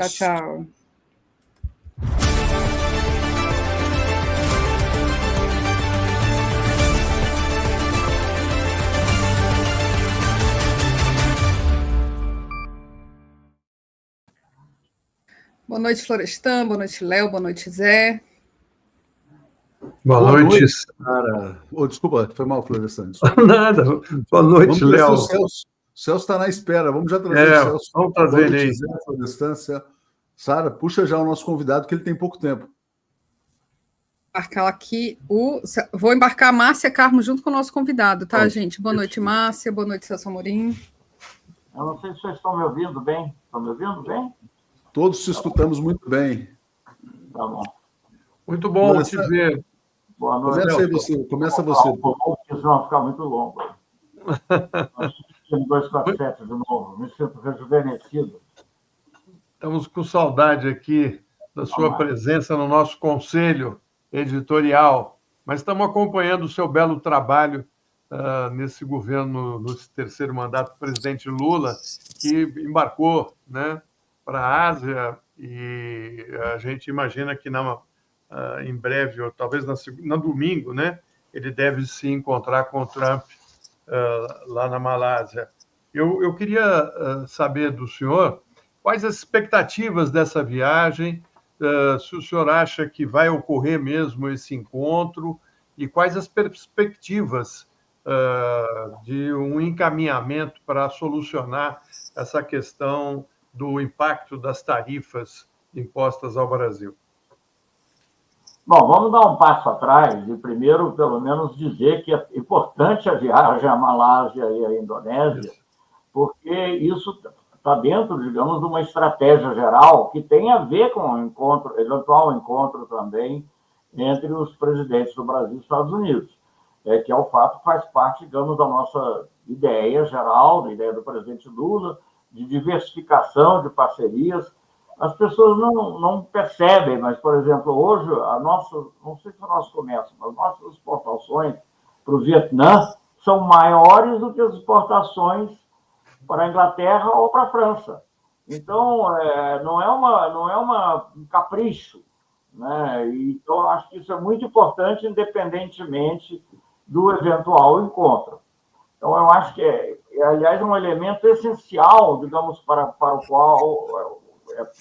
Tchau, tchau. Boa noite, Florestan. Boa noite, Léo. Boa noite, Zé. Boa noite, Sara. Desculpa, foi mal, Florestan. Nada. Boa noite, Léo. O Celso está na espera. Vamos já trazer o Celso. Vamos trazer ele aí. Zé, Florestan. Sara, puxa já o nosso convidado, que ele tem pouco tempo. Embarcar aqui Vou embarcar a Márcia Carmo junto com o nosso convidado, tá, gente? Boa noite, Márcia. Boa noite, Celso Amorim. Eu não sei se vocês estão me ouvindo bem. Estão me ouvindo bem? Todos te escutamos muito bem. Tá bom. Muito bom te ver. Boa noite. Começa você. Porque senão vai ficar muito longo. Nós 247 de novo. Me sinto rejuvenescido. Estamos com saudade aqui da sua presença no nosso conselho editorial, mas estamos acompanhando o seu belo trabalho nesse governo, no terceiro mandato do presidente Lula, que embarcou, né, para a Ásia, e a gente imagina que em breve, ou talvez no domingo, né, ele deve se encontrar com o Trump lá na Malásia. Eu queria saber do senhor quais as expectativas dessa viagem, se o senhor acha que vai ocorrer mesmo esse encontro, e quais as perspectivas de um encaminhamento para solucionar essa questão do impacto das tarifas impostas ao Brasil. Bom, vamos dar um passo atrás e primeiro, pelo menos, dizer que é importante a viagem à Malásia e à Indonésia, porque isso está dentro, digamos, de uma estratégia geral que tem a ver com o eventual encontro também entre os presidentes do Brasil e Estados Unidos, que é o fato que faz parte, digamos, da nossa ideia geral, da ideia do presidente Lula, de diversificação de parcerias. As pessoas não percebem, mas, por exemplo, hoje, não sei se é o nosso comércio, mas nossas exportações para o Vietnã são maiores do que as exportações para a Inglaterra ou para a França. Então, não é um capricho, né? Então, acho que isso é muito importante, independentemente do eventual encontro. Então, eu acho que aliás, um elemento essencial, digamos, para o qual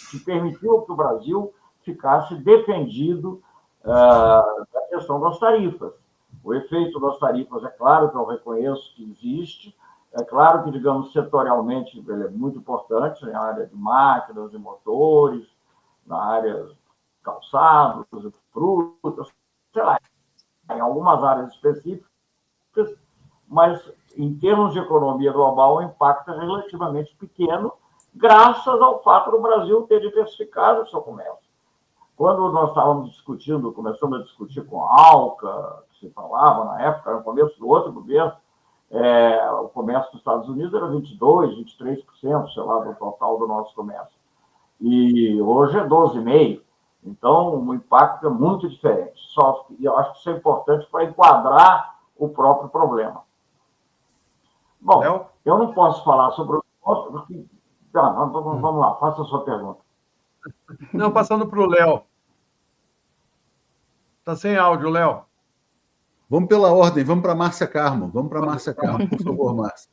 que permitiu que o Brasil ficasse defendido da questão das tarifas. O efeito das tarifas, é claro que eu reconheço que existe, é claro que, digamos, setorialmente, ele é muito importante na área de máquinas e motores, na área de calçados, frutas, sei lá, em algumas áreas específicas, mas, em termos de economia global, o impacto é relativamente pequeno, graças ao fato do Brasil ter diversificado o seu comércio. Quando nós começamos a discutir com a ALCA, que se falava na época, no começo do outro governo, o comércio dos Estados Unidos era 22%, 23%, sei lá, do total do nosso comércio. E hoje é 12,5%. Então, o impacto é muito diferente. E eu acho que isso é importante para enquadrar o próprio problema. Bom, eu não posso falar sobre o outro, porque... vamos lá, faça a sua pergunta. Não, passando para o Léo. Está sem áudio, Léo. Vamos pela ordem, vamos para a Márcia Carmo. Vamos para a Márcia Carmo, por favor, Márcia.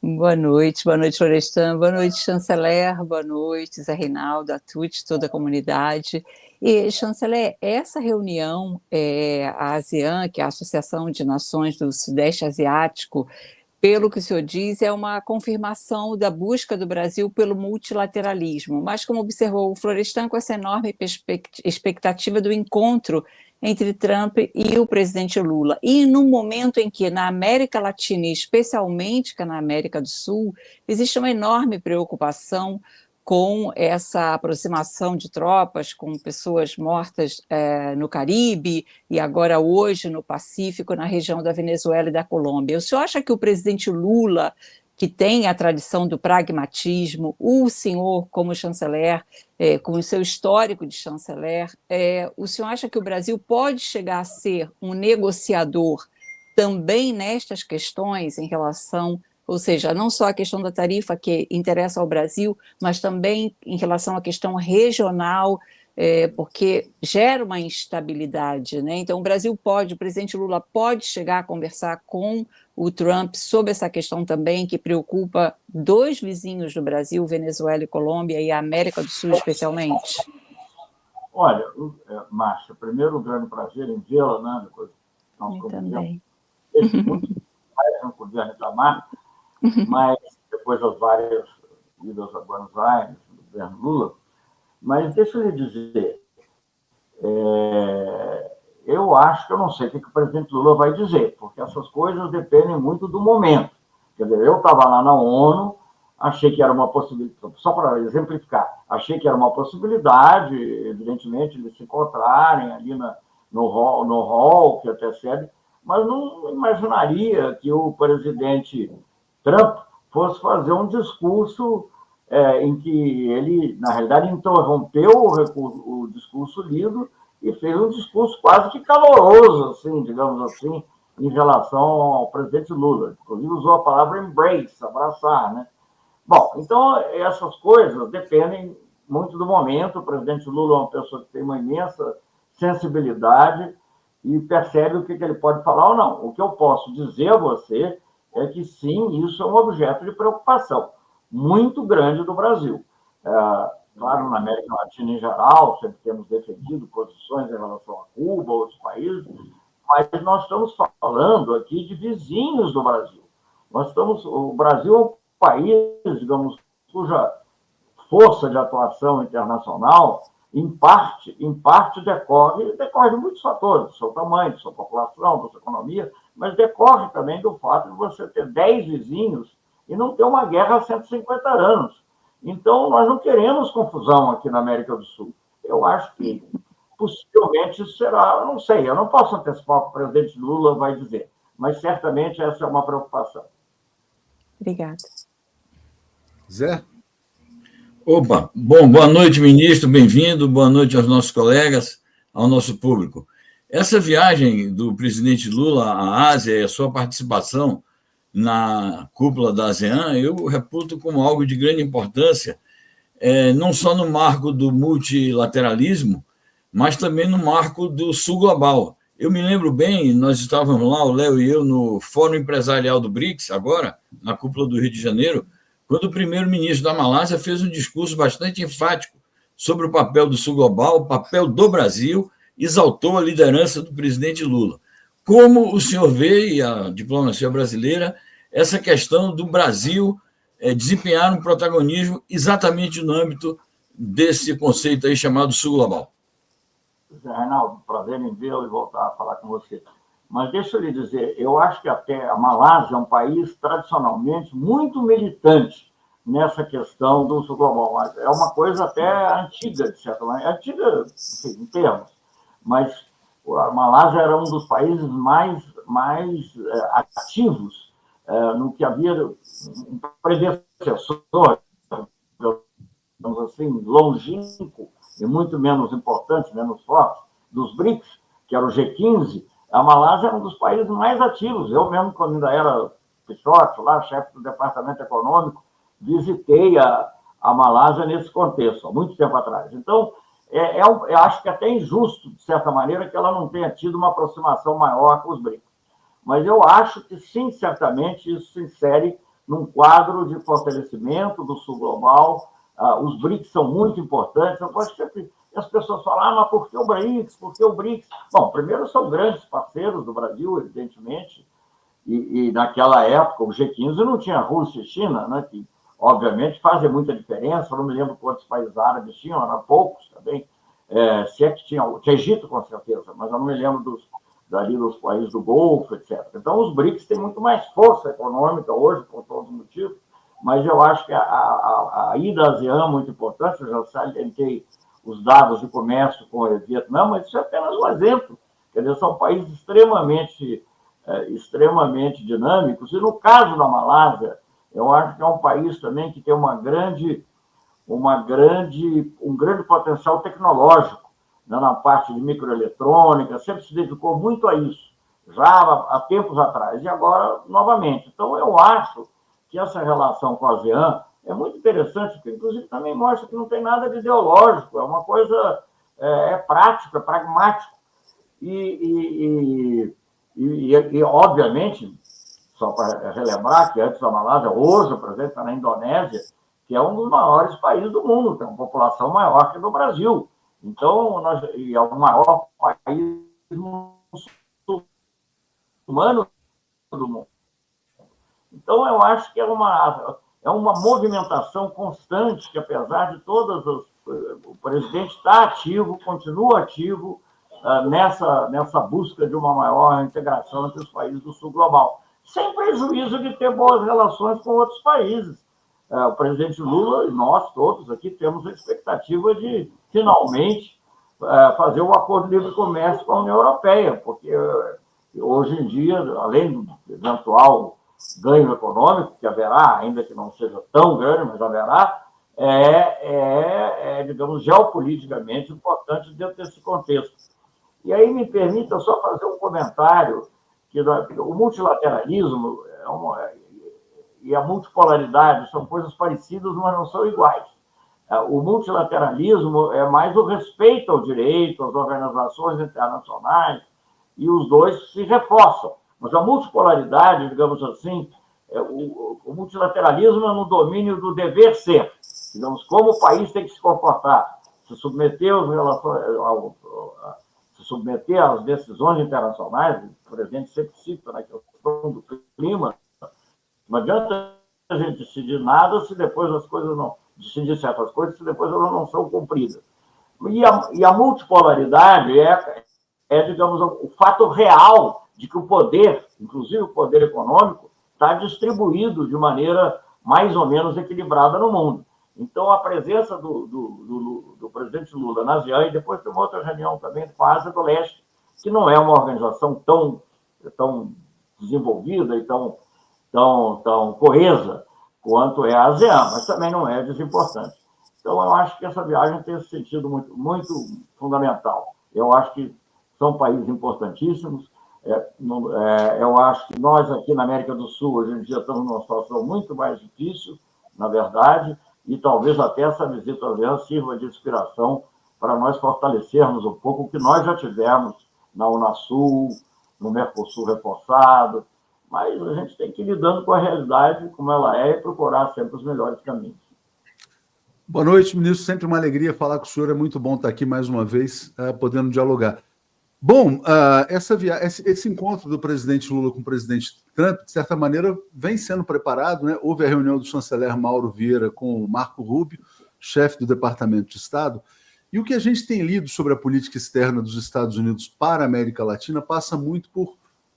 Boa noite, Florestan, boa noite, chanceler, boa noite, Zé Reinaldo, a TUT, toda a comunidade. E, chanceler, essa reunião, a ASEAN, que é a Associação de Nações do Sudeste Asiático, pelo que o senhor diz, é uma confirmação da busca do Brasil pelo multilateralismo, mas, como observou o Florestan, com essa enorme expectativa do encontro entre Trump e o presidente Lula. E no momento em que na América Latina, e especialmente na América do Sul, existe uma enorme preocupação com essa aproximação de tropas, com pessoas mortas no Caribe e agora hoje no Pacífico, na região da Venezuela e da Colômbia. O senhor acha que o presidente Lula, que tem a tradição do pragmatismo, o senhor como chanceler, com o seu histórico de chanceler, o senhor acha que o Brasil pode chegar a ser um negociador também nestas questões em relação ou seja, não só a questão da tarifa que interessa ao Brasil, mas também em relação à questão regional, porque gera uma instabilidade, né? Então, o presidente Lula pode chegar a conversar com o Trump sobre essa questão também, que preocupa dois vizinhos do Brasil, Venezuela e Colômbia, e a América do Sul especialmente. Olha, Márcia, primeiro um grande prazer em vê-la, né? Depois nós também. Muito mais não podia reclamar, mas depois das várias idas a Buenos Aires, do governo Lula. Mas deixa eu lhe dizer, eu acho que eu não sei o que o presidente Lula vai dizer, porque essas coisas dependem muito do momento. Quer dizer, eu estava lá na ONU, achei que era uma possibilidade, só para exemplificar, achei que era uma possibilidade, evidentemente, de se encontrarem ali no hall que antecede, mas não imaginaria que o presidente Trump fosse fazer um discurso em que ele, na realidade, interrompeu o discurso lido e fez um discurso quase que caloroso, assim, digamos assim, em relação ao presidente Lula. Inclusive usou a palavra embrace, abraçar, né? Bom, então essas coisas dependem muito do momento. O presidente Lula é uma pessoa que tem uma imensa sensibilidade e percebe o que ele pode falar ou não. O que eu posso dizer a você é que, sim, isso é um objeto de preocupação muito grande do Brasil. Claro, na América Latina em geral, sempre temos defendido posições em relação a Cuba, outros países, mas nós estamos falando aqui de vizinhos do Brasil. O Brasil é um país, digamos, cuja força de atuação internacional, em parte decorre de muitos fatores, do seu tamanho, da sua população, da sua economia, mas decorre também do fato de você ter 10 vizinhos e não ter uma guerra há 150 anos. Então, nós não queremos confusão aqui na América do Sul. Eu acho que, possivelmente, isso será, eu não sei, eu não posso antecipar o que o presidente Lula vai dizer, mas certamente essa é uma preocupação. Obrigada. Zé? Opa, bom, boa noite, ministro, bem-vindo, boa noite aos nossos colegas, ao nosso público. Essa viagem do presidente Lula à Ásia e a sua participação na cúpula da ASEAN, eu reputo como algo de grande importância, não só no marco do multilateralismo, mas também no marco do Sul Global. Eu me lembro bem, nós estávamos lá, o Léo e eu, no Fórum Empresarial do BRICS, agora, na cúpula do Rio de Janeiro, quando o primeiro-ministro da Malásia fez um discurso bastante enfático sobre o papel do Sul Global, o papel do Brasil, exaltou a liderança do presidente Lula. Como o senhor vê, e a diplomacia brasileira, essa questão do Brasil desempenhar um protagonismo exatamente no âmbito desse conceito aí chamado Sul Global? Zé Reinaldo, prazer em vê-lo e voltar a falar com você. Mas deixa eu lhe dizer, eu acho que até a Malásia é um país tradicionalmente muito militante nessa questão do Sul Global. É uma coisa até antiga, de certa maneira. Antiga, enfim, em termos. Mas a Malásia era um dos países mais ativos no que havia um predecessor, digamos assim, longínquo e muito menos importante, menos forte, dos BRICS, que era o G15. A Malásia era um dos países mais ativos. Eu mesmo, quando ainda era pichote, lá, chefe do departamento econômico, visitei a Malásia nesse contexto, há muito tempo atrás. Então, eu acho que é até injusto, de certa maneira, que ela não tenha tido uma aproximação maior com os BRICS. Mas eu acho que, sim, certamente, isso se insere num quadro de fortalecimento do Sul Global. Os BRICS são muito importantes. Eu gosto sempre... As pessoas falam, mas por que o BRICS? Por que o BRICS? Bom, primeiro, são grandes parceiros do Brasil, evidentemente, e naquela época, o G15 não tinha Rússia e China, né, que, obviamente, fazem muita diferença. Eu não me lembro quantos países árabes tinham, eram poucos também. Se é que tinha Egito, com certeza, mas eu não me lembro dos países do Golfo, etc. Então, os BRICS têm muito mais força econômica hoje, por todos os motivos, mas eu acho que a ida à ASEAN é muito importante. Eu já salientei os dados de comércio com o Vietnã, mas isso é apenas um exemplo. Quer dizer, são países extremamente dinâmicos. E no caso da Malásia, eu acho que é um país também que tem um grande potencial tecnológico, né, na parte de microeletrônica, sempre se dedicou muito a isso, já há tempos atrás, e agora, novamente. Então, eu acho que essa relação com a ASEAN é muito interessante, porque, inclusive, também mostra que não tem nada de ideológico, é uma coisa prática, é pragmático. E, obviamente, só para relembrar que antes da Malásia, hoje o presidente está na Indonésia, que é um dos maiores países do mundo, tem uma população maior que a do Brasil. Então, e é o maior país muçulmano do mundo. Então, eu acho que é uma movimentação constante, que apesar de todas o presidente está ativo, continua ativo nessa busca de uma maior integração entre os países do sul global, sem prejuízo de ter boas relações com outros países. O presidente Lula e nós todos aqui temos a expectativa de, finalmente, fazer um acordo de livre comércio com a União Europeia, porque hoje em dia, além do eventual ganho econômico, que haverá, ainda que não seja tão grande, mas haverá, digamos, geopoliticamente importante dentro desse contexto. E aí me permita só fazer um comentário, que o multilateralismo e a multipolaridade são coisas parecidas, mas não são iguais. O multilateralismo é mais o respeito ao direito, às organizações internacionais, e os dois se reforçam. Mas a multipolaridade, digamos assim, o multilateralismo é no domínio do dever ser. Digamos, como o país tem que se comportar, se submeter às decisões internacionais. O presidente sempre cita na questão do clima. Não adianta a gente decidir nada se depois as coisas não... decidir certas coisas se depois elas não são cumpridas. E a multipolaridade digamos, o fato real de que o poder, inclusive o poder econômico, está distribuído de maneira mais ou menos equilibrada no mundo. Então, a presença do presidente Lula na ASEAN, e depois tem uma outra reunião também com a Ásia do Leste, que não é uma organização tão desenvolvida e tão coesa quanto é a ASEAN, mas também não é desimportante. Então, eu acho que essa viagem tem esse sentido muito, muito fundamental. Eu acho que são países importantíssimos. Eu acho que nós aqui na América do Sul, hoje em dia, estamos numa situação muito mais difícil, na verdade, e talvez até essa visita à ASEAN sirva de inspiração para nós fortalecermos um pouco o que nós já tivemos na Unasul, no Mercosul reforçado, mas a gente tem que ir lidando com a realidade como ela é e procurar sempre os melhores caminhos. Boa noite, ministro. Sempre uma alegria falar com o senhor. É muito bom estar aqui mais uma vez, podendo dialogar. Bom, esse encontro do presidente Lula com o presidente Trump, de certa maneira, vem sendo preparado, né? Houve a reunião do chanceler Mauro Vieira com o Marco Rubio, chefe do Departamento de Estado, e o que a gente tem lido sobre a política externa dos Estados Unidos para a América Latina passa muito por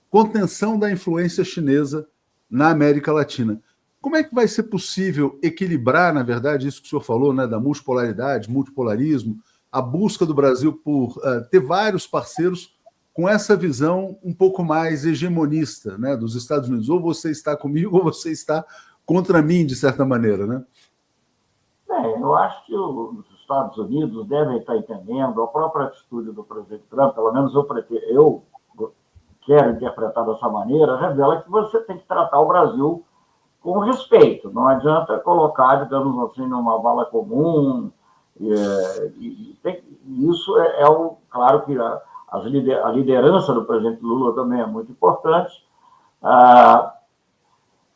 contenção da influência chinesa na América Latina. Como é que vai ser possível equilibrar, na verdade, isso que o senhor falou, né, da multipolaridade, multipolarismo, a busca do Brasil por ter vários parceiros com essa visão um pouco mais hegemonista, né, dos Estados Unidos? Ou você está comigo ou você está contra mim, de certa maneira, né? Eu acho que os Estados Unidos devem estar entendendo a própria atitude do presidente Trump, pelo menos eu quero interpretar dessa maneira, revela que você tem que tratar o Brasil com respeito. Não adianta colocar, digamos assim, numa vala comum. Isso claro que a liderança do presidente Lula também é muito importante,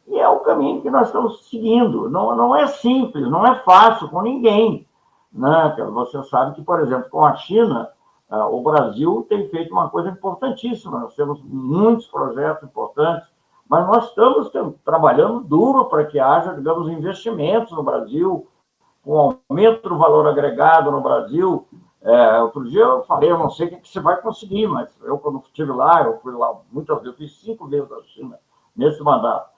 e é o caminho que nós estamos seguindo. Não é simples, não é fácil com ninguém, né? Você sabe que, por exemplo, com a China, o Brasil tem feito uma coisa importantíssima. Nós temos muitos projetos importantes, mas nós estamos trabalhando duro para que haja, digamos, investimentos no Brasil, com aumento do valor agregado no Brasil. Outro dia eu falei, eu não sei o que você vai conseguir, mas eu, quando estive lá, eu fui lá muitas vezes, eu fiz 5 vezes a China nesse mandato.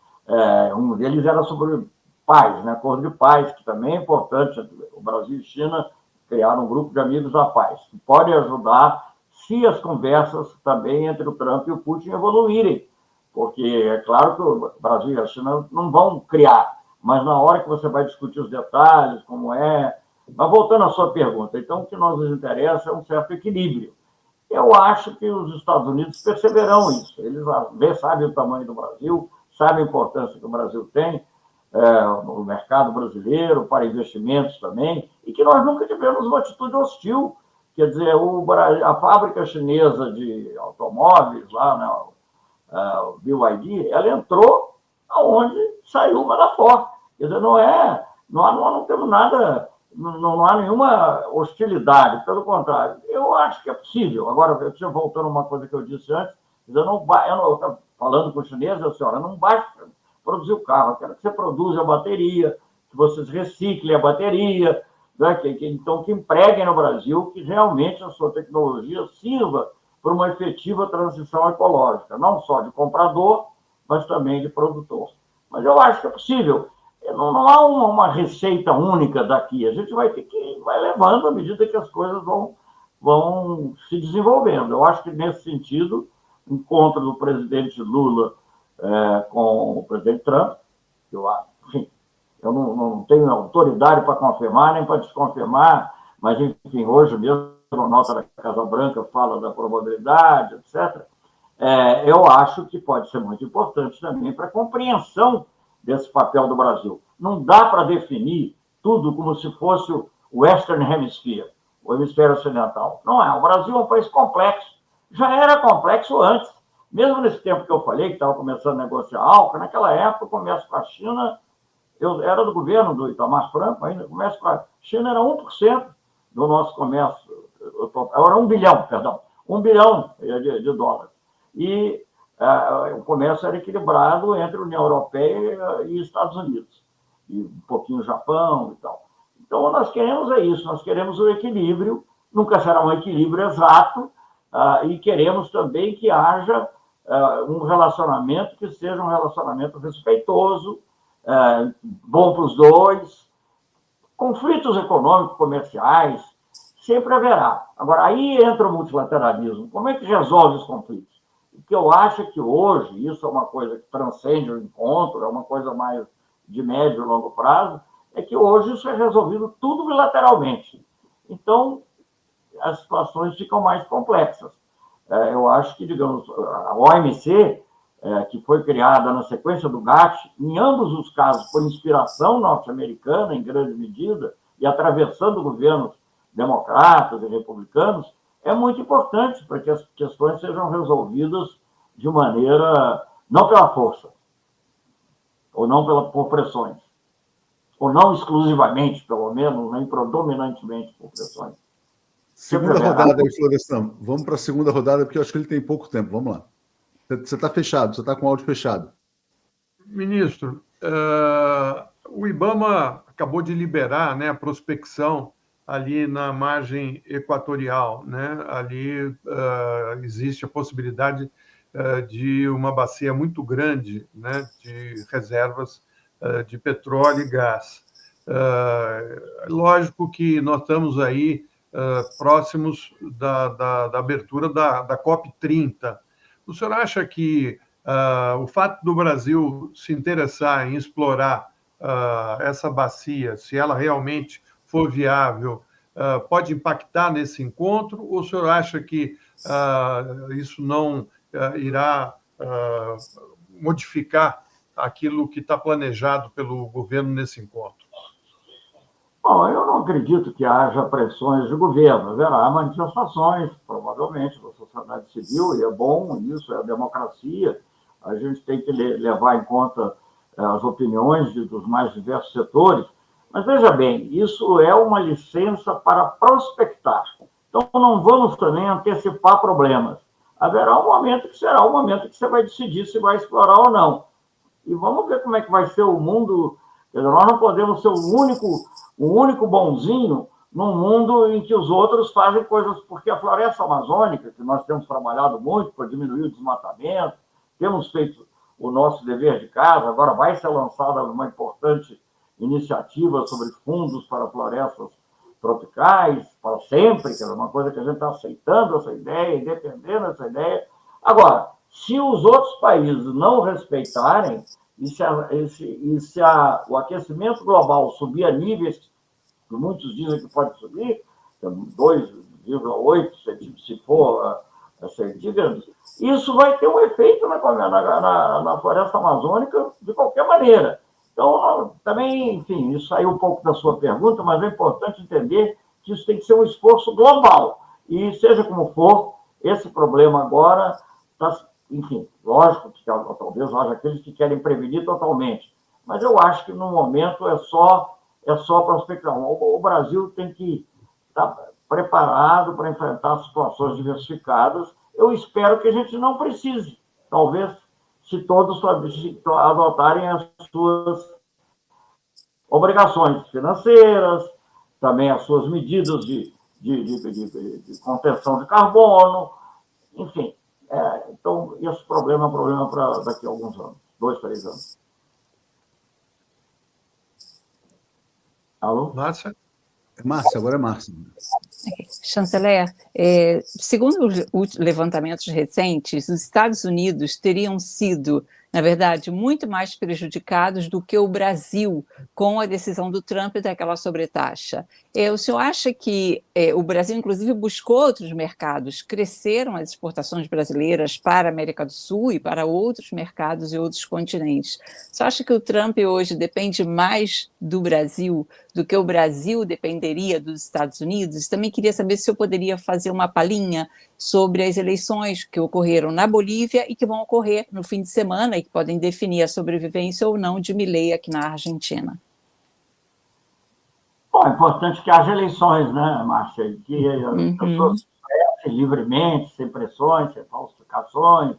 Um deles era sobre paz, né? Acordo de paz, que também é importante. O Brasil e China criaram um grupo de amigos da paz, que pode ajudar se as conversas também entre o Trump e o Putin evoluírem, porque é claro que o Brasil e a China não vão criar, mas na hora que você vai discutir os detalhes, como é... Mas voltando à sua pergunta, então o que nos interessa é um certo equilíbrio. Eu acho que os Estados Unidos perceberão isso. Eles sabem o tamanho do Brasil, sabem a importância que o Brasil tem, no mercado brasileiro, para investimentos também, e que nós nunca tivemos uma atitude hostil. Quer dizer, a fábrica chinesa de automóveis, lá, né, o BYD, ela entrou aonde saiu o Manafort. Quer dizer, não temos nada, não há nenhuma hostilidade, pelo contrário. Eu acho que é possível. Agora, voltando a uma coisa que eu disse antes, eu estava falando com o chinês, a senhora, não basta produzir o carro, eu quero que você produza a bateria, que vocês reciclem a bateria, né, então que empreguem no Brasil, que realmente a sua tecnologia sirva para uma efetiva transição ecológica, não só de comprador, mas também de produtor. Mas eu acho que é possível. Não há uma receita única daqui. A gente vai ter que vai levando à medida que as coisas vão se desenvolvendo. Eu acho que, nesse sentido, o encontro do presidente Lula com o presidente Trump, enfim, eu não tenho autoridade para confirmar nem para desconfirmar, mas, enfim, hoje mesmo a nota da Casa Branca fala da probabilidade, etc. Eu acho que pode ser muito importante também para a compreensão desse papel do Brasil. Não dá para definir tudo como se fosse o Western Hemisphere, o hemisfério ocidental. Não é. O Brasil é um país complexo. Já era complexo antes. Mesmo nesse tempo que eu falei, que estava começando a negociar álcool, naquela época o comércio com a China, eu era do governo do Itamar Franco ainda, o comércio com a China era 1% do nosso comércio, era 1 bilhão, perdão, 1 bilhão de dólares. E o comércio era equilibrado entre a União Europeia e Estados Unidos, e um pouquinho Japão e tal. Então, nós queremos isso, nós queremos o equilíbrio, nunca será um equilíbrio exato, e queremos também que haja um relacionamento que seja um relacionamento respeitoso, bom para os dois. Conflitos econômicos, comerciais, sempre haverá. Agora, aí entra o multilateralismo. Como é que resolve os conflitos? O que eu acho é que hoje, isso é uma coisa que transcende o encontro, é uma coisa mais de médio e longo prazo, é que hoje isso é resolvido tudo bilateralmente. Então, as situações ficam mais complexas. Eu acho que, digamos, a OMC, que foi criada na sequência do GATT, em ambos os casos por inspiração norte-americana, em grande medida, e atravessando governos democratas e republicanos, é muito importante para que as questões sejam resolvidas de maneira, não pela força, ou não por pressões, ou não exclusivamente, pelo menos, nem predominantemente por pressões. Segunda rodada aí, Florestan. Vamos para a segunda rodada, porque eu acho que ele tem pouco tempo. Vamos lá. Você está fechado, você está com o áudio fechado. Ministro, o IBAMA acabou de liberar, né, a prospecção ali na margem equatorial, né? Ali existe a possibilidade de uma bacia muito grande, né, de reservas de petróleo e gás. Lógico que nós estamos aí próximos da abertura da COP30. O senhor acha que o fato do Brasil se interessar em explorar essa bacia, se ela realmente for viável, pode impactar nesse encontro? Ou o senhor acha que isso não irá modificar aquilo que está planejado pelo governo nesse encontro? Bom, eu não acredito que haja pressões de governo. Haverá manifestações, provavelmente, da sociedade civil, e é bom isso, é a democracia. A gente tem que levar em conta as opiniões dos mais diversos setores. Mas, veja bem, isso é uma licença para prospectar. Então, não vamos também antecipar problemas. Haverá um momento que será o momento que você vai decidir se vai explorar ou não. E vamos ver como é que vai ser o mundo. Nós não podemos ser o único bonzinho num mundo em que os outros fazem coisas, porque a floresta amazônica, que nós temos trabalhado muito para diminuir o desmatamento, temos feito o nosso dever de casa, agora vai ser lançada uma importante iniciativa sobre fundos para florestas tropicais, para sempre, que é uma coisa que a gente está aceitando essa ideia e defendendo essa ideia. Agora, se os outros países não respeitarem, e se o aquecimento global subir a níveis que muitos dizem que pode subir, 2,8 se for centígrados, isso vai ter um efeito na floresta amazônica de qualquer maneira. Então, também, enfim, isso saiu um pouco da sua pergunta, mas é importante entender que isso tem que ser um esforço global. E, seja como for, esse problema agora está, enfim, lógico que talvez haja aqueles que querem prevenir totalmente, mas eu acho que, no momento, é só prospecção. O Brasil tem que estar preparado para enfrentar situações diversificadas. Eu espero que a gente não precise, talvez, se todos adotarem as suas obrigações financeiras, também as suas medidas de contenção de carbono, enfim. Então, esse problema é um problema para daqui a alguns anos, 2, 3 anos. Alô? Márcia? Márcia, agora é Márcia. Chanceler, segundo os levantamentos recentes, os Estados Unidos teriam sido, na verdade, muito mais prejudicados do que o Brasil com a decisão do Trump daquela sobretaxa. O senhor acha que o Brasil, inclusive, buscou outros mercados, cresceram as exportações brasileiras para a América do Sul e para outros mercados e outros continentes? O senhor acha que o Trump hoje depende mais do Brasil do que o Brasil dependeria dos Estados Unidos? Também queria saber se eu poderia fazer uma palhinha sobre as eleições que ocorreram na Bolívia e que vão ocorrer no fim de semana e que podem definir a sobrevivência ou não de Milei aqui na Argentina. Bom, é importante que haja eleições, né, Márcia? Que as pessoas expressem livremente, sem pressões, sem falsificações,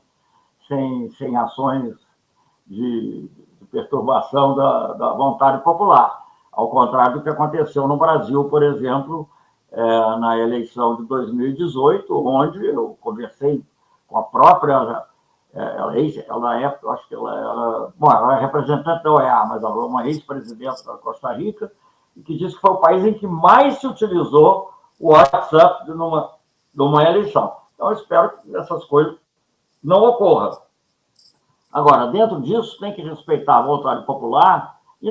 sem ações de perturbação da vontade popular. Ao contrário do que aconteceu no Brasil, por exemplo, na eleição de 2018, onde eu conversei com a própria... Ela é, acho que ela é representante da OEA, mas ela é uma ex-presidente da Costa Rica, e que disse que foi o país em que mais se utilizou o WhatsApp numa eleição. Então, eu espero que essas coisas não ocorram. Agora, dentro disso, tem que respeitar a vontade popular e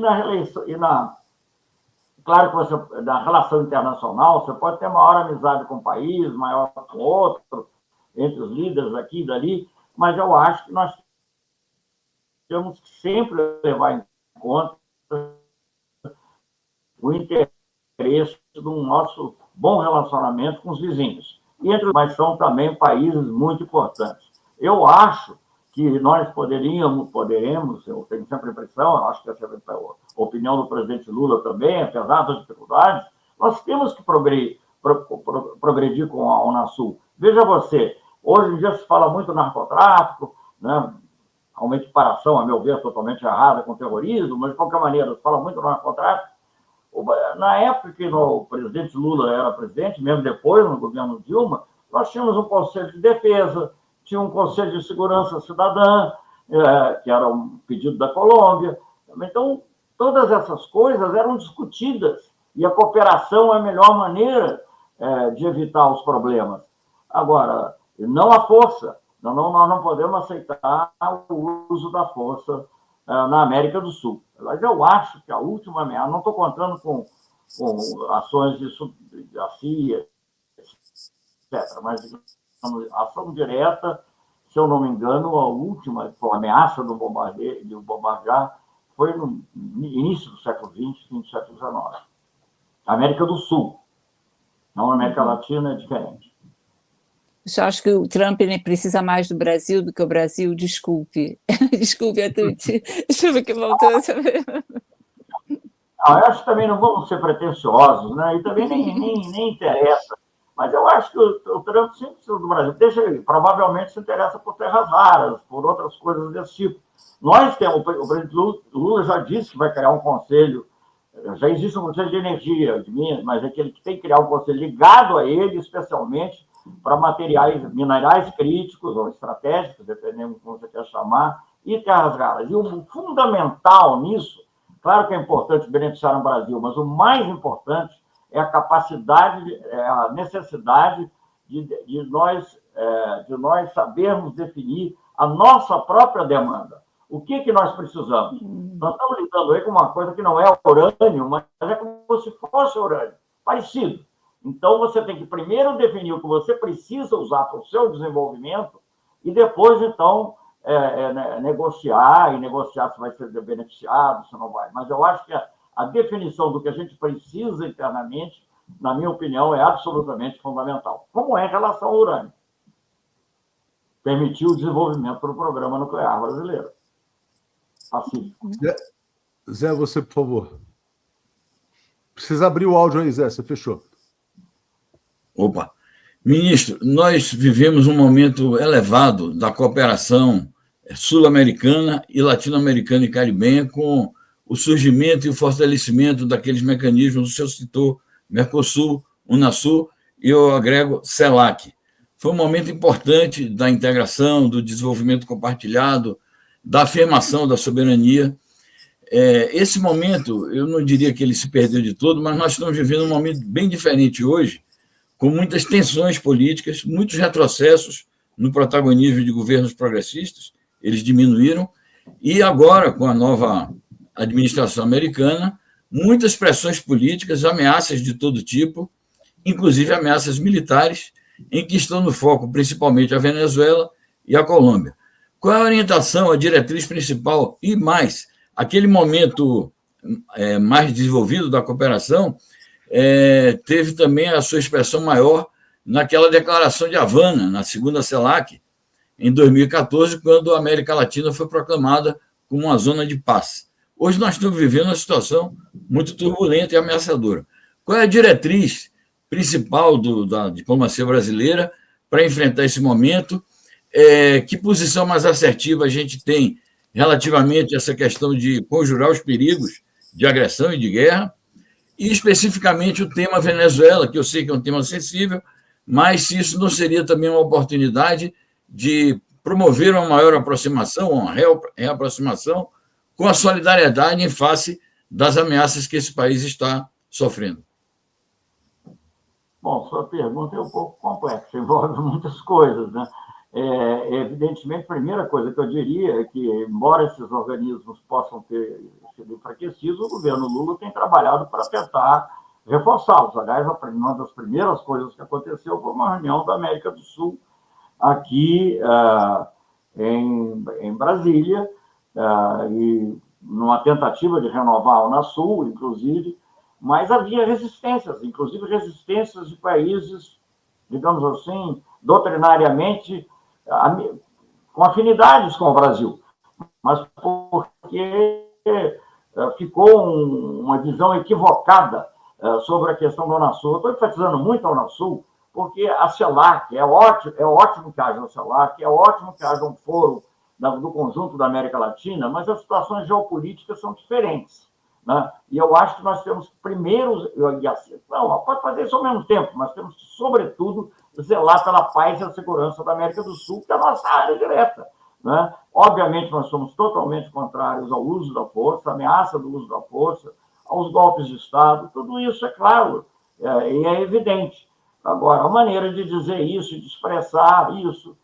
claro que você, na relação internacional, você pode ter maior amizade com um país, maior com outro, entre os líderes aqui e dali, mas eu acho que nós temos que sempre levar em conta o interesse do nosso bom relacionamento com os vizinhos. Mas são também países muito importantes. Eu acho que nós poderemos, eu tenho sempre a impressão, eu acho que essa é a opinião do presidente Lula também, apesar das dificuldades, nós temos que progredir com a Unasul. Veja você, hoje em dia se fala muito narcotráfico, né? Há uma equiparação, a meu ver, totalmente errada com o terrorismo, mas de qualquer maneira se fala muito narcotráfico. Na época que o presidente Lula era presidente, mesmo depois, no governo Dilma, nós tínhamos um Conselho de Defesa, tinha um Conselho de Segurança Cidadã, que era um pedido da Colômbia. Então, todas essas coisas eram discutidas, e a cooperação é a melhor maneira de evitar os problemas. Agora, não a força. Nós não podemos aceitar o uso da força na América do Sul. Mas eu acho que a última ameaça, não estou contando com ações de CIA, etc., mas ação direta, se eu não me engano, a última ameaça do bombardear foi no início do século XX, fim do século XIX. América do Sul. Na América Latina é diferente. Eu acho que o Trump precisa mais do Brasil do que o Brasil. Desculpe. Desculpe a Tuti. Desculpe que voltou. Eu acho que também não vamos ser pretensiosos, né? E também nem interessa. Mas eu acho que o Trump sempre precisa do Brasil. Deixa ele, provavelmente se interessa por terras raras, por outras coisas desse tipo. Nós temos, o presidente Lula já disse que vai criar um conselho, já existe um conselho de energia, mas é que ele tem que criar um conselho ligado a ele, especialmente para minerais críticos ou estratégicos, dependendo de como você quer chamar, e terras raras. E o fundamental nisso, claro que é importante beneficiar o Brasil, mas o mais importante é a capacidade, a necessidade de nós sabermos definir a nossa própria demanda. O que nós precisamos? Nós estamos lidando aí com uma coisa que não é urânio, mas é como se fosse urânio, parecido. Então, você tem que primeiro definir o que você precisa usar para o seu desenvolvimento e depois, então, negociar, e negociar se vai ser beneficiado, se não vai. Mas eu acho que a definição do que a gente precisa internamente, na minha opinião, é absolutamente fundamental. Como é em relação ao urânio. Permitir o desenvolvimento do programa nuclear brasileiro. Assim. Zé, você, por favor. Precisa abrir o áudio aí, Zé, você fechou. Opa. Ministro, nós vivemos um momento elevado da cooperação sul-americana e latino-americana e caribenha com o surgimento e o fortalecimento daqueles mecanismos, o senhor citou Mercosul, Unasul e eu agrego CELAC. Foi um momento importante da integração, do desenvolvimento compartilhado, da afirmação da soberania. Esse momento, eu não diria que ele se perdeu de todo, mas nós estamos vivendo um momento bem diferente hoje, com muitas tensões políticas, muitos retrocessos no protagonismo de governos progressistas, eles diminuíram, e agora, com a nova administração americana, muitas pressões políticas, ameaças de todo tipo, inclusive ameaças militares, em que estão no foco principalmente a Venezuela e a Colômbia. Qual é a orientação, a diretriz principal e mais, aquele momento mais desenvolvido da cooperação teve também a sua expressão maior naquela declaração de Havana, na segunda CELAC, em 2014, quando a América Latina foi proclamada como uma zona de paz. Hoje nós estamos vivendo uma situação muito turbulenta e ameaçadora. Qual é a diretriz principal da diplomacia brasileira para enfrentar esse momento? Que posição mais assertiva a gente tem relativamente a essa questão de conjurar os perigos de agressão e de guerra? E, especificamente, o tema Venezuela, que eu sei que é um tema sensível, mas se isso não seria também uma oportunidade de promover uma maior aproximação, uma reaproximação, com a solidariedade em face das ameaças que esse país está sofrendo. Bom, sua pergunta é um pouco complexa, envolve muitas coisas, né? Evidentemente, a primeira coisa que eu diria é que, embora esses organismos possam ter sido enfraquecidos, o governo Lula tem trabalhado para tentar reforçá-los. Aliás, uma das primeiras coisas que aconteceu foi uma reunião da América do Sul aqui em Brasília, e numa tentativa de renovar a Unasul, inclusive, mas havia resistências, inclusive resistências de países, digamos assim, doutrinariamente com afinidades com o Brasil, mas porque ficou uma visão equivocada sobre a questão da Unasul. Eu estou enfatizando muito a Unasul, porque a CELAC, é ótimo que haja a CELAC, é ótimo que haja um foro do conjunto da América Latina, mas as situações geopolíticas são diferentes, né? E eu acho que nós temos primeiro, não, pode fazer isso ao mesmo tempo, mas temos que, sobretudo, zelar pela paz e a segurança da América do Sul, que é a nossa área direta, né? Obviamente, nós somos totalmente contrários ao uso da força, à ameaça do uso da força, aos golpes de Estado, tudo isso é claro e é evidente. Agora, a maneira de dizer isso, de expressar isso,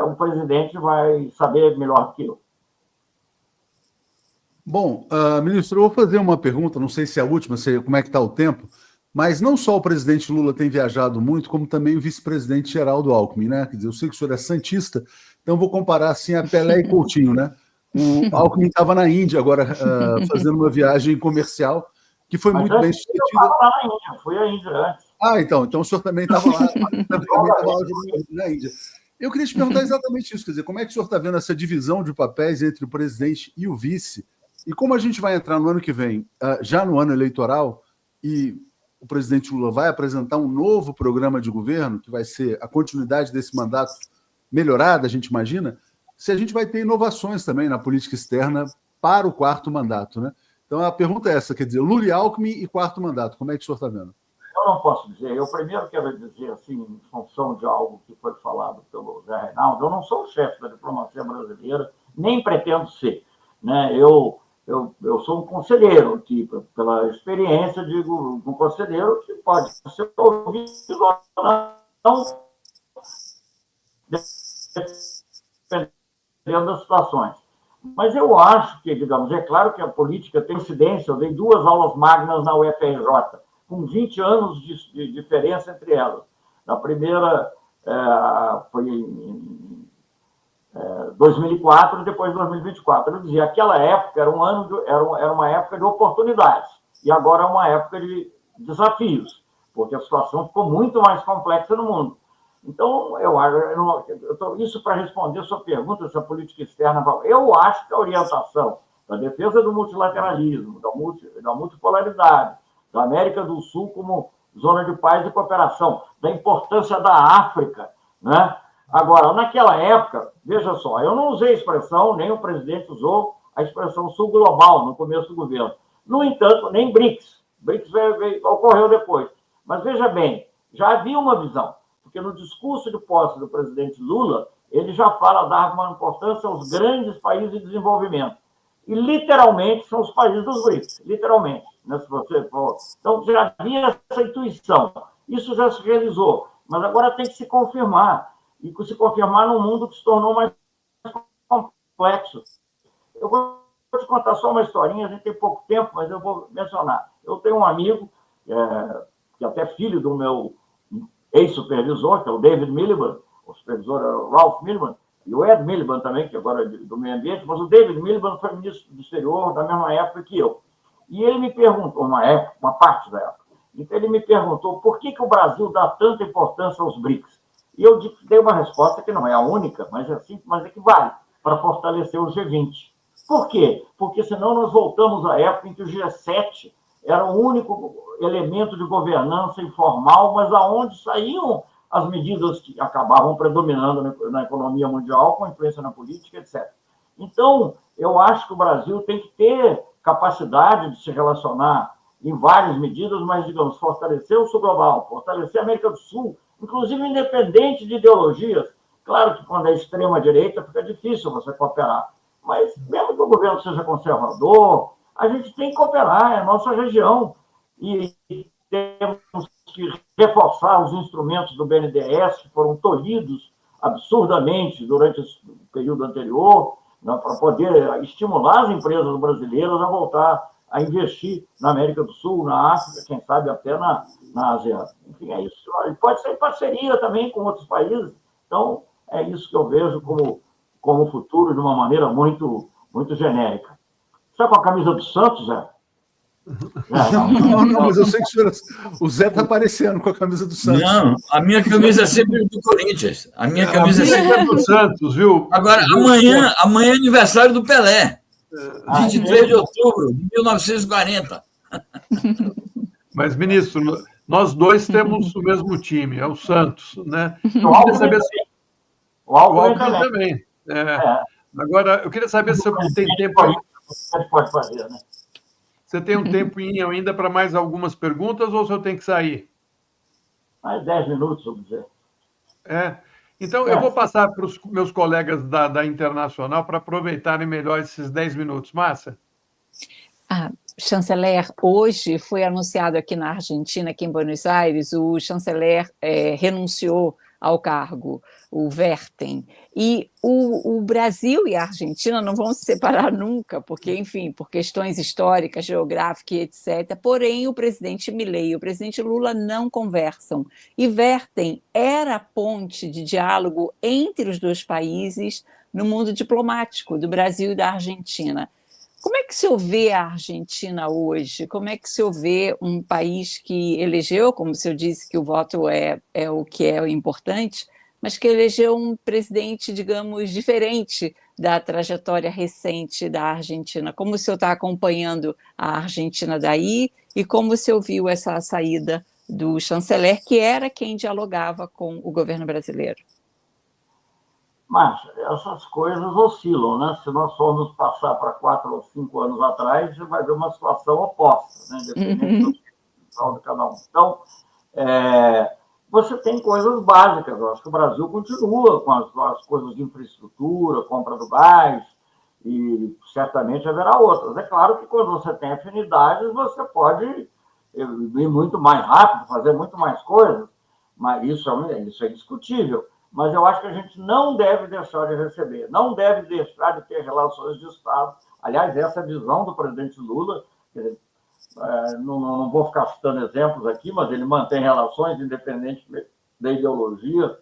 o presidente vai saber melhor do que eu. Bom, ministro, eu vou fazer uma pergunta, não sei se é a última, como é que está o tempo, mas não só o presidente Lula tem viajado muito, como também o vice-presidente Geraldo Alckmin, né? Quer dizer, eu sei que o senhor é santista, então vou comparar assim a Pelé e Coutinho, né? O Alckmin estava na Índia agora fazendo uma viagem comercial que foi muito bem sucedida. Eu estava lá na Índia, fui à Índia antes. Então o senhor também estava lá, na Índia. Eu queria te perguntar exatamente isso, quer dizer, como é que o senhor está vendo essa divisão de papéis entre o presidente e o vice? E como a gente vai entrar no ano que vem, já no ano eleitoral, e o presidente Lula vai apresentar um novo programa de governo, que vai ser a continuidade desse mandato melhorada, a gente imagina, se a gente vai ter inovações também na política externa para o quarto mandato, né? Então a pergunta é essa, quer dizer, Lula e Alckmin e quarto mandato, como é que o senhor está vendo? Eu não posso dizer. Eu primeiro quero dizer, assim, em função de algo que foi falado pelo Zé Reinaldo, eu não sou o chefe da diplomacia brasileira, nem pretendo ser, né? Eu sou um conselheiro aqui, pela experiência, digo, um conselheiro que pode ser ouvido ou não, dependendo das situações. Mas eu acho que, digamos, é claro que a política tem incidência. Eu dei 2 aulas magnas na UFRJ, com 20 anos de diferença entre elas. A primeira foi 2004 e depois 2024. Ele dizia que aquela época era uma época de oportunidades e agora é uma época de desafios, porque a situação ficou muito mais complexa no mundo. Então, isso para responder a sua pergunta, essa política externa, eu acho que a orientação da defesa do multilateralismo, da multipolaridade, da América do Sul como zona de paz e cooperação, da importância da África, né? Agora, naquela época, veja só, eu não usei a expressão, nem o presidente usou a expressão sul global no começo do governo. No entanto, nem BRICS. BRICS ocorreu depois. Mas veja bem, já havia uma visão, porque no discurso de posse do presidente Lula, ele já fala dar uma importância aos grandes países de desenvolvimento. E, literalmente, são os países dos BRICS, literalmente. Né, se você for. Então, já havia essa intuição. Isso já se realizou, mas agora tem que se confirmar. E se confirmar num mundo que se tornou mais complexo. Eu vou te contar só uma historinha, a gente tem pouco tempo, mas eu vou mencionar. Eu tenho um amigo, que é até filho do meu ex-supervisor, que é o David Miliband, o supervisor é o Ralph Miliband, e o Ed Miliband também, que agora é do meio ambiente, mas o David Miliband foi ministro do exterior da mesma época que eu. E ele me perguntou, uma parte da época, então ele me perguntou por que o Brasil dá tanta importância aos BRICS. E eu dei uma resposta que não é a única, mas é que vale para fortalecer o G20. Por quê? Porque senão nós voltamos à época em que o G7 era o único elemento de governança informal, mas aonde saíam as medidas que acabavam predominando na economia mundial, com influência na política, etc. Então, eu acho que o Brasil tem que ter capacidade de se relacionar em várias medidas, mas, digamos, fortalecer o sul global, fortalecer a América do Sul, inclusive independente de ideologias. Claro que quando é extrema-direita fica difícil você cooperar, mas mesmo que o governo seja conservador, a gente tem que cooperar, é a nossa região, e temos que reforçar os instrumentos do BNDES, que foram tolhidos absurdamente durante o período anterior, né, para poder estimular as empresas brasileiras a voltar a investir na América do Sul, na África, quem sabe até na Ásia. Enfim, é isso. Pode ser em parceria também com outros países. Então, é isso que eu vejo como futuro de uma maneira muito, muito genérica. Está com a camisa do Santos, Zé? Não, mas eu sei que o Zé está aparecendo com a camisa do Santos. Não, a minha camisa é sempre do Corinthians. A minha camisa é sempre do Santos, viu? Agora, amanhã é aniversário do Pelé. 23 de outubro de 1940. Mas, ministro, nós dois temos o mesmo time, é o Santos, né? O Alckmin também. Agora, eu queria saber se você tem tempo. Você pode fazer, né? Você tem um tempinho ainda para mais algumas perguntas ou você tem que sair? Mais 10 minutos, vamos dizer. Então, eu vou passar para os meus colegas da Internacional para aproveitarem melhor esses 10 minutos. Márcia? Chanceler, hoje foi anunciado aqui na Argentina, aqui em Buenos Aires, o chanceler renunciou ao cargo, o Werten. E o Brasil e a Argentina não vão se separar nunca, porque, enfim, por questões históricas, geográficas, etc. Porém, o presidente Milei e o presidente Lula não conversam. E Werten era a ponte de diálogo entre os dois países no mundo diplomático, do Brasil e da Argentina. Como é que se vê a Argentina hoje? Como é que se vê um país que elegeu, como o senhor disse que o voto é o que é importante, mas que elegeu um presidente, digamos, diferente da trajetória recente da Argentina? Como o senhor está acompanhando a Argentina daí e como o senhor viu essa saída do chanceler, que era quem dialogava com o governo brasileiro? Mas essas coisas oscilam, né? Se nós formos passar para 4 ou 5 anos atrás, você vai ver uma situação oposta, né? Dependendo do de cada um. Então, você tem coisas básicas. Eu acho que o Brasil continua com as coisas de infraestrutura, compra do gás, e certamente haverá outras. É claro que quando você tem afinidades, você pode ir muito mais rápido, fazer muito mais coisas, mas isso é discutível. Mas eu acho que a gente não deve deixar de receber, não deve deixar de ter relações de Estado. Aliás, essa é a visão do presidente Lula, não vou ficar citando exemplos aqui, mas ele mantém relações, independente da ideologia,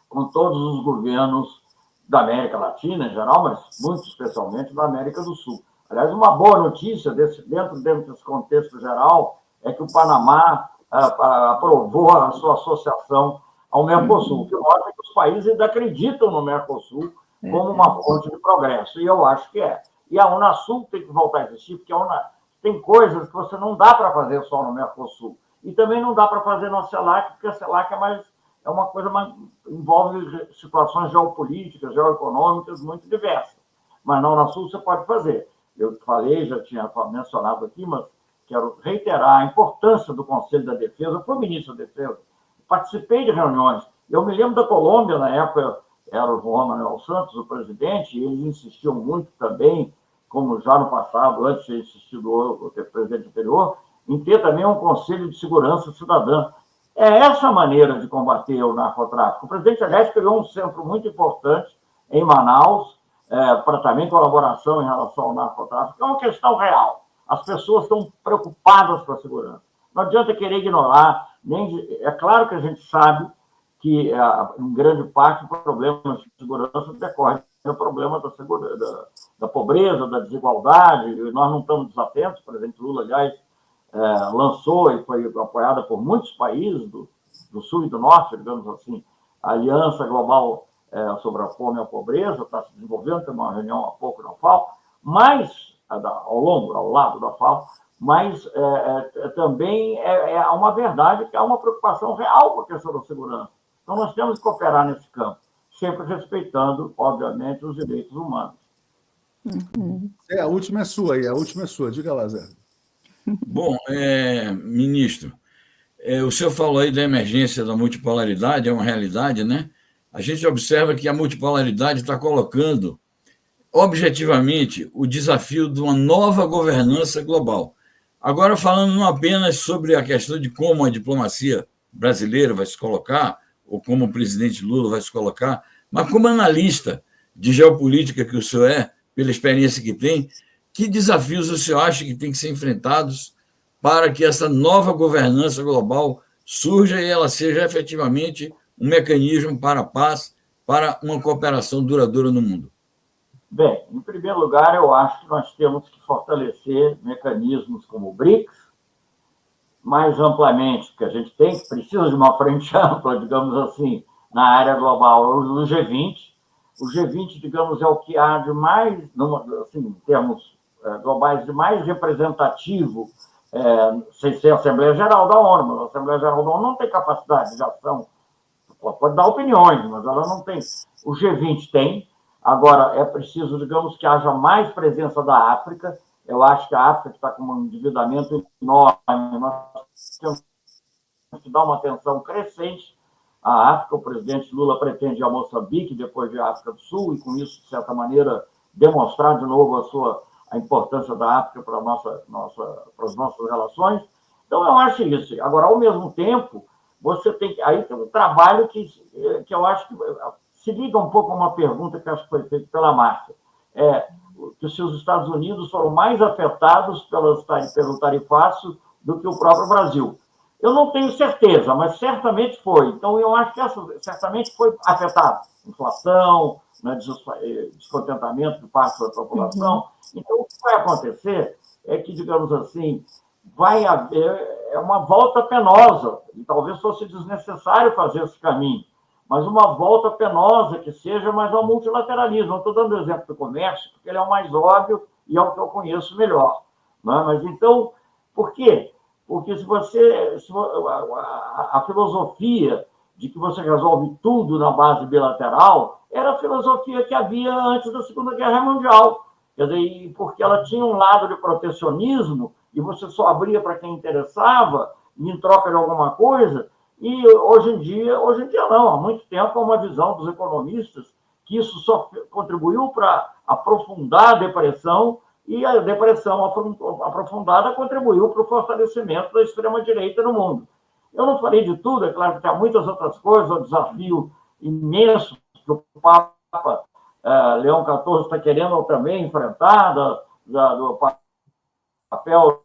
com todos os governos da América Latina em geral, mas muito especialmente da América do Sul. Aliás, uma boa notícia dentro desse contexto geral é que o Panamá aprovou a sua associação ao Mercosul, que mostra que os países ainda acreditam no Mercosul como uma fonte de progresso, e eu acho que é. E a Unasul tem que voltar a existir, porque tem coisas que você não dá para fazer só no Mercosul, e também não dá para fazer na CELAC, porque a CELAC é uma coisa mais, envolve situações geopolíticas, geoeconômicas muito diversas, mas na Unasul você pode fazer. Eu falei, já tinha mencionado aqui, mas quero reiterar a importância do Conselho da Defesa. Eu fui ministro da Defesa, participei de reuniões. Eu me lembro da Colômbia, na época, era o Juan Manuel Santos, o presidente, e eles insistiam muito também, como já no passado, antes de insistir o presidente anterior, em ter também um Conselho de Segurança Cidadã. É essa maneira de combater o narcotráfico. O presidente, aliás, criou um centro muito importante em Manaus, para também colaboração em relação ao narcotráfico. É uma questão real. As pessoas estão preocupadas com a segurança. Não adianta querer ignorar. É claro que a gente sabe que, em grande parte, o problema de segurança decorre do problema da pobreza, da desigualdade. E nós não estamos desatentos. O presidente Lula, aliás, lançou e foi apoiada por muitos países do Sul e do Norte, digamos assim, a Aliança Global sobre a Fome e a Pobreza, está se desenvolvendo, tem uma reunião há pouco na FAO, mas, ao lado da FAO, mas também é uma verdade que há uma preocupação real com a questão da segurança. Então, nós temos que cooperar nesse campo, sempre respeitando, obviamente, os direitos humanos. A última é sua aí, a última é sua. Diga lá, Zé. Bom, ministro, o senhor falou aí da emergência da multipolaridade, é uma realidade, né? A gente observa que a multipolaridade está colocando, objetivamente, o desafio de uma nova governança global. Agora, falando não apenas sobre a questão de como a diplomacia brasileira vai se colocar, ou como o presidente Lula vai se colocar, mas como analista de geopolítica que o senhor é, pela experiência que tem, que desafios o senhor acha que tem que ser enfrentados para que essa nova governança global surja e ela seja efetivamente um mecanismo para a paz, para uma cooperação duradoura no mundo? Bem, em primeiro lugar, eu acho que nós temos que fortalecer mecanismos como o BRICS, mais amplamente, porque a gente precisa de uma frente ampla, digamos assim, na área global, o G20. O G20, digamos, é o que há de mais, assim, em termos globais, de mais representativo, sem ser a Assembleia Geral da ONU, mas a Assembleia Geral da ONU não tem capacidade de ação, pode dar opiniões, mas ela não tem. O G20 tem. Agora, é preciso, digamos, que haja mais presença da África. Eu acho que a África está com um endividamento enorme. Nós temos que dar uma atenção crescente à África. O presidente Lula pretende ir a Moçambique, depois de África do Sul, e com isso, de certa maneira, demonstrar de novo a importância da África para as nossas relações. Então, eu acho isso. Agora, ao mesmo tempo, você tem um trabalho que eu acho que se liga um pouco a uma pergunta que acho que foi feita pela Márcia, que se os Estados Unidos foram mais afetados pelo tarifaço do que o próprio Brasil. Eu não tenho certeza, mas certamente foi. Então, eu acho que certamente foi afetado. Inflação, descontentamento de parte da população. Então, o que vai acontecer é que, digamos assim, vai haver uma volta penosa, e talvez fosse desnecessário fazer esse caminho, mas uma volta penosa que seja mais ao multilateralismo. Não estou dando o exemplo do comércio, porque ele é o mais óbvio e é o que eu conheço melhor. Não é? Mas então, por quê? Porque a filosofia de que você resolve tudo na base bilateral era a filosofia que havia antes da Segunda Guerra Mundial. Quer dizer, porque ela tinha um lado de protecionismo e você só abria para quem interessava em troca de alguma coisa. E hoje em dia não, há muito tempo há uma visão dos economistas que isso só contribuiu para aprofundar a depressão, e a depressão aprofundada contribuiu para o fortalecimento da extrema-direita no mundo. Eu não falei de tudo, é claro que tem muitas outras coisas, um desafio imenso que o Papa Leão XIV está querendo também enfrentar, do papel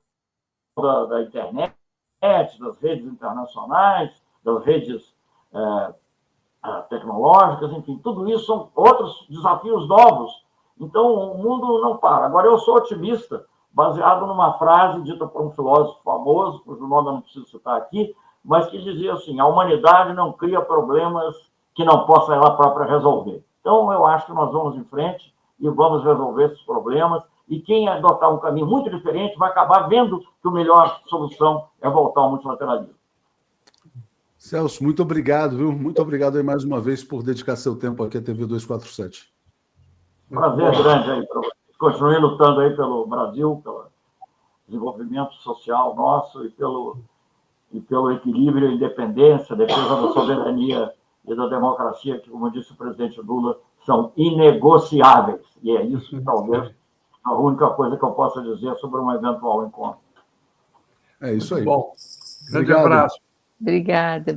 da internet, das redes internacionais, das redes tecnológicas, enfim, tudo isso são outros desafios novos. Então, o mundo não para. Agora, eu sou otimista, baseado numa frase dita por um filósofo famoso, cujo nome eu não preciso citar aqui, mas que dizia assim: a humanidade não cria problemas que não possa ela própria resolver. Então, eu acho que nós vamos em frente e vamos resolver esses problemas, e quem adotar um caminho muito diferente vai acabar vendo que a melhor solução é voltar ao multilateralismo. Celso, muito obrigado, viu? Muito obrigado aí mais uma vez por dedicar seu tempo aqui à TV 247. Prazer grande aí para vocês. Continuem lutando aí pelo Brasil, pelo desenvolvimento social nosso e pelo equilíbrio e independência, defesa da soberania e da democracia, que, como disse o presidente Lula, são inegociáveis. E é isso que talvez a única coisa que eu possa dizer sobre um eventual encontro. É isso aí. Bom, grande abraço. Obrigada.